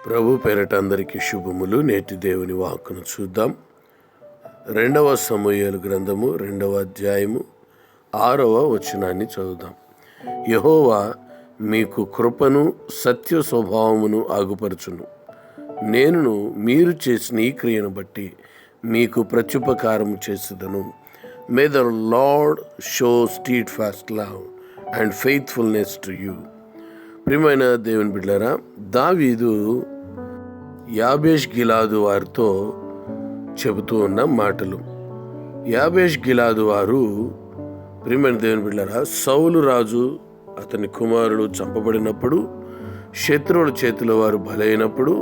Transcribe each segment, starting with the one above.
ప్రభు పేరట అందరికీ శుభములు. నేటి దేవుని వాక్కును చూద్దాం. 2వ సమూయేలు గ్రంథము 2వ అధ్యాయము 6వ వచనాన్ని చదువుదాం. యెహోవా మీకు కృపను సత్య స్వభావమును ఆగుపరచును. నేను మీరు చేసిన ఈ క్రియను బట్టి మీకు ప్రత్యుపకారము చేసేదను. May the lord show steed fast love and faithfulness to you. ప్రియమైన దేవుని బిడ్డలారా, దావీదు యాబేష్ గిలాదు వారితో చెబుతూ ఉన్న మాటలు. యాబేష్ గిలాదు వారు, ప్రియమైన దేవుని బిడ్డలారా, సౌలు రాజు అతని కుమారుడు చంపబడినప్పుడు, శత్రువుల చేతిలో వారు బలైనప్పుడు,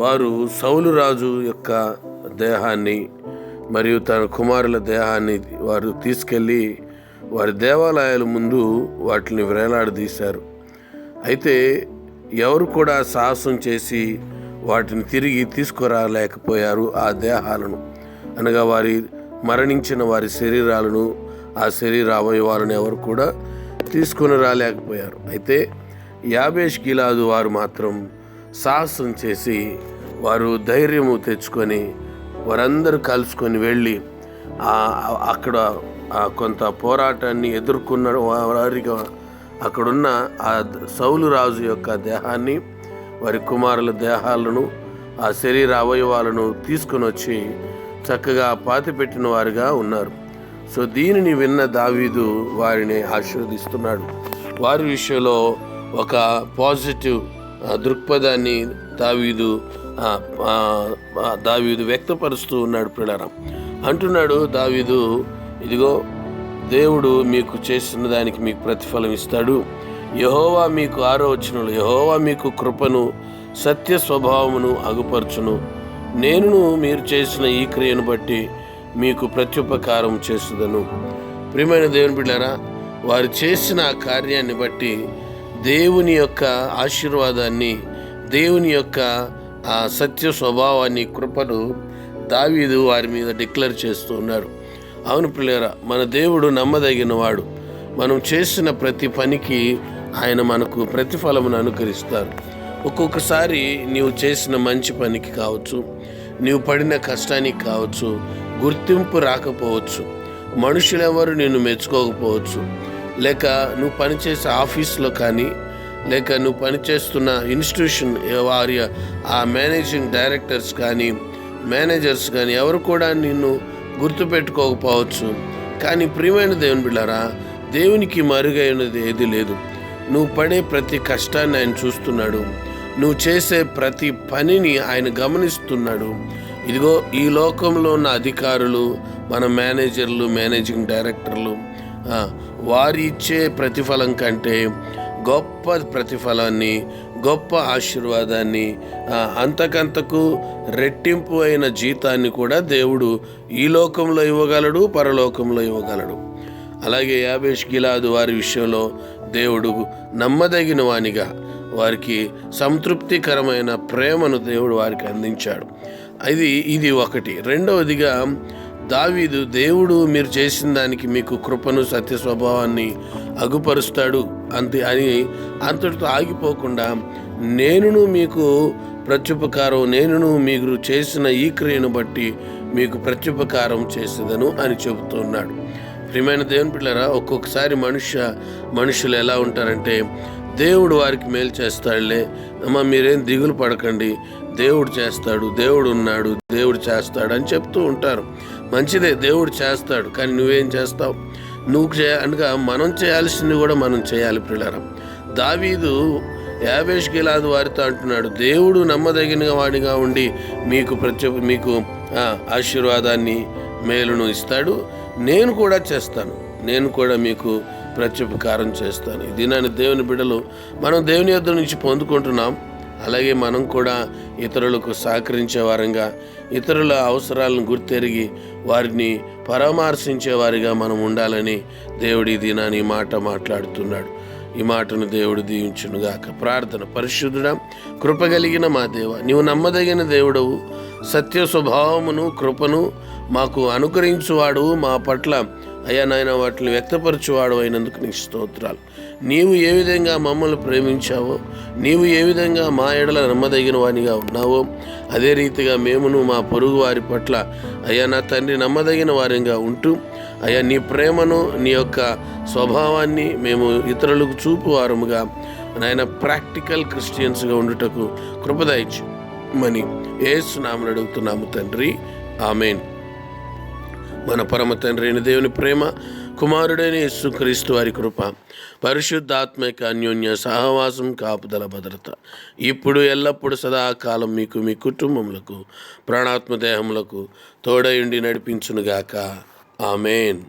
వారు సౌలు రాజు యొక్క దేహాన్ని మరియు తన కుమారుల దేహాన్ని వారు తీసుకెళ్ళి వారి దేవాలయాల ముందు వాటిని వేలాడదీశారు. అయితే ఎవరు కూడా సాహసం చేసి వాటిని తిరిగి తీసుకురాలేకపోయారు. ఆ దేహాలను అనగా వారి మరణించిన వారి శరీరాలను, ఆ శరీర అవయవాలను ఎవరు కూడా తీసుకుని రాలేకపోయారు. అయితే యాబేష్ గిలాదు వారు మాత్రం సాహసం చేసి వారు ధైర్యము తెచ్చుకొని వారందరూ కలుసుకొని వెళ్ళి అక్కడ కొంత పోరాటాన్ని ఎదుర్కొన్న వారిగా అక్కడున్న ఆ సౌలు రాజు యొక్క దేహాన్ని, వారి కుమారుల దేహాలను, ఆ శరీర అవయవాలను తీసుకుని వచ్చి చక్కగా పాతిపెట్టిన వారుగా ఉన్నారు. సో దీనిని విన్న దావీదు వారిని ఆశీర్వదిస్తున్నాడు. వారి విషయంలో ఒక పాజిటివ్ దృక్పథాన్ని దావీదు వ్యక్తపరుస్తూ ఉన్నాడు. ప్రియులారా, అంటున్నాడు దావీదు, ఇదిగో దేవుడు మీకు చేసిన దానికి మీకు ప్రతిఫలం ఇస్తాడు. యెహోవా మీకు 6వ వచనంలో, యెహోవా మీకు కృపను సత్య స్వభావమును అగుపరచును. నేను మీరు చేసిన ఈ క్రియను బట్టి మీకు ప్రత్యుపకారం చేస్తుదను. ప్రియమైన దేవుని బిడ్డలారా, వారు చేసిన ఆ కార్యాన్ని బట్టి దేవుని యొక్క ఆశీర్వాదాన్ని, దేవుని యొక్క ఆ సత్య స్వభావాన్ని, కృపను దావీదు వారి మీద డిక్లేర్ చేస్తూ ఉన్నాడు. అవును ప్రియులారా, మన దేవుడు నమ్మదగిన వాడు. మనం చేసిన ప్రతి పనికి ఆయన మనకు ప్రతిఫలమును అనుగ్రహిస్తారు. ఒక్కొక్కసారి నీవు చేసిన మంచి పనికి కావచ్చు, నీవు పడిన కష్టానికి కావచ్చు, గుర్తింపు రాకపోవచ్చు, మనుషులెవరు నిన్ను మెచ్చుకోకపోవచ్చు, లేక నువ్వు పనిచేసే ఆఫీస్లో కానీ, లేక నువ్వు పనిచేస్తున్న ఇన్స్టిట్యూషన్ వారి ఆ మేనేజింగ్ డైరెక్టర్స్ కానీ, మేనేజర్స్ కానీ ఎవరు కూడా నిన్ను గుర్తుపెట్టుకోకపోవచ్చు. కానీ ప్రియమైన దేవుని బిడ్డలారా, దేవునికి మరుగైనది ఏది లేదు. నువ్వు పడే ప్రతి కష్టాన్ని ఆయన చూస్తున్నాడు. నువ్వు చేసే ప్రతి పనిని ఆయన గమనిస్తున్నాడు. ఇదిగో ఈ లోకంలో ఉన్న అధికారులు, మన మేనేజర్లు, మేనేజింగ్ డైరెక్టర్లు వారి ఇచ్చే ప్రతిఫలం కంటే గొప్ప ప్రతిఫలాన్ని, గొప్ప ఆశీర్వాదాన్ని, అంతకంతకు రెట్టింపు అయిన జీతాన్ని కూడా దేవుడు ఈ లోకంలో ఇవ్వగలడు, పరలోకంలో ఇవ్వగలడు. అలాగే యాబేష్ గిలాదు వారి విషయంలో దేవుడు నమ్మదగిన వానిగా, వారికి సంతృప్తికరమైన ప్రేమను దేవుడు వారికి అందించాడు. ఇది ఒకటి. రెండవదిగా దావీదు, దేవుడు మీరు చేసిన దానికి మీకు కృపను సత్య స్వభావాన్ని అగుపరుస్తాడు అని అంతటితో ఆగిపోకుండా, నేనును మీకు ప్రత్యుపకారం, నేనును మీరు చేసిన ఈ క్రియను బట్టి మీకు ప్రత్యుపకారం చేసేదను అని చెబుతున్నాడు. ప్రియమైన దేవుని పిల్లరా, ఒక్కొక్కసారి మనుషులు ఎలా ఉంటారంటే, దేవుడు వారికి మేలు చేస్తాడులే అమ్మ, మీరేం దిగులు పడకండి, దేవుడు చేస్తాడు, దేవుడు ఉన్నాడు, దేవుడు చేస్తాడు అని చెప్తూ ఉంటారు. మంచిదే, దేవుడు చేస్తాడు. కానీ నువ్వేం చేస్తావు? అనగా మనం చేయాల్సింది కూడా మనం చేయాలి. పిల్లరా, దావీదు యాబేష్ గిలాదు వారితో అంటున్నాడు, దేవుడు నమ్మదగిన వాడిగా ఉండి మీకు ఆశీర్వాదాన్ని, మేలును ఇస్తాడు. నేను కూడా చేస్తాను, నేను కూడా మీకు ప్రత్యుపకారం చేస్తాను. ఇది నన్ను దేవుని బిడ్డలు మనం దేవుని యొద్ద నుంచి పొందుకుంటున్నాం. అలాగే మనం కూడా ఇతరులకు సహకరించే వారంగా, ఇతరుల అవసరాలను గుర్తెరిగి వారిని పరామర్శించే వారిగా మనం ఉండాలని దేవుడి దినాన్ని మాట మాట్లాడుతున్నాడు. ఈ మాటను దేవుడు దీవించునుగాక. ప్రార్థన. పరిశుద్ధుడా, కృపగలిగిన మా దేవ, నీవు నమ్మదగిన దేవుడవు, సత్య స్వభావమును, కృపను మాకు అనుగ్రహించువాడు, మా పట్ల అయ్యా నాయన వాటిని వ్యక్తపరచువాడు అయినందుకు నీకు స్తోత్రాలు. నీవు ఏ విధంగా మమ్మల్ని ప్రేమించావో, నీవు ఏ విధంగా మా ఎడల నమ్మదగిన వానిగా ఉన్నావో, అదే రీతిగా మేమును మా పొరుగు వారి పట్ల అయ్యా నా తండ్రి నమ్మదగిన వారిగా ఉంటూ అయ్యా నీ ప్రేమను, నీ యొక్క స్వభావాన్ని మేము ఇతరులకు చూపువారముగా నాయన ప్రాక్టికల్ క్రిస్టియన్స్గా ఉండుటకు కృపదయించమని యేసు నామమున అడుగుతున్నాము తండ్రి, ఆమేన్. మన పరమ తండ్రి అయిన దేవుని ప్రేమ, కుమారుడైన యేసుక్రీస్తు వారి కృప, పరిశుద్ధాత్మిక అన్యోన్య సహవాసం, కాపుదల, భద్రత ఇప్పుడు ఎల్లప్పుడు సదాకాలం మీకు, మీ కుటుంబములకు, ప్రాణాత్మ దేహములకు తోడయుండి నడిపించునుగాక. ఆమేన్.